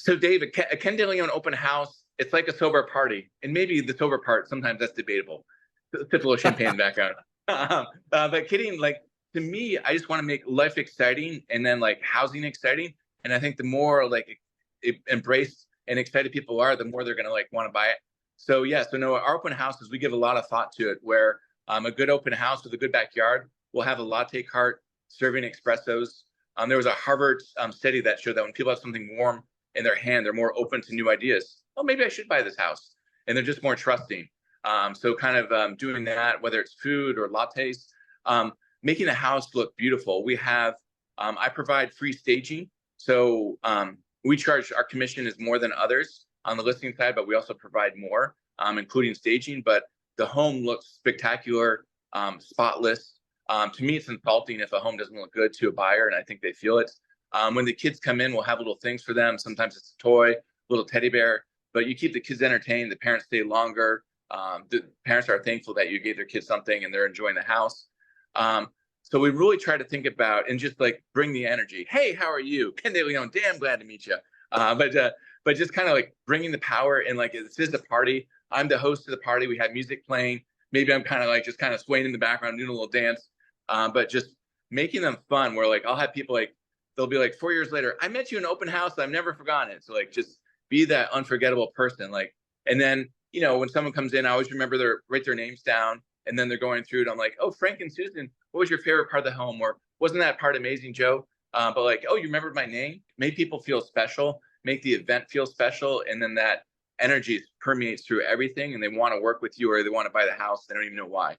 So Dave, a Ken DeLeon open house, it's like a sober party. And maybe the sober part, sometimes that's debatable. Sip a little champagne in the background. But kidding, like to me, I just want to make life exciting and then like housing exciting. And I think the more like embraced and excited people are, the more they're gonna like want to buy it. So yeah, so no, our open houses, we give a lot of thought to it where a good open house with a good backyard will have a latte cart serving espressos. There was a Harvard study that showed that when people have something warm in their hand, they're more open to new ideas. Oh, maybe I should buy this house. And they're just more trusting. So kind of doing that, whether it's food or lattes, making the house look beautiful. We have, I provide free staging. So we charge, our commission is more than others on the listing side, but we also provide more, including staging. But the home looks spectacular, spotless. To me, it's insulting if a home doesn't look good to a buyer, and I think they feel it. When the kids come in, we'll have little things for them. Sometimes it's a toy, little teddy bear, but you keep the kids entertained. The parents stay longer. The parents are thankful that you gave their kids something and they're enjoying the house. So we really try to think about and just like bring the energy. Hey, how are you? Ken DeLeon, damn glad to meet you. But just kind of like bringing the power and like this is a party. I'm the host of the party. We have music playing. Maybe I'm kind of like just kind of swaying in the background, doing a little dance, but just making them fun. Where like I'll have people like they'll be like 4 years later, I met you in an open house. I've never forgotten it. So like just be that unforgettable person. Like, and then, you know, when someone comes in, I always remember write their names down and then they're going through it. I'm like, oh, Frank and Susan, what was your favorite part of the home? Or wasn't that part amazing, Joe? But like, oh, you remembered my name? Make people feel special, make the event feel special. And then that energy permeates through everything and they want to work with you or they want to buy the house. They don't even know why.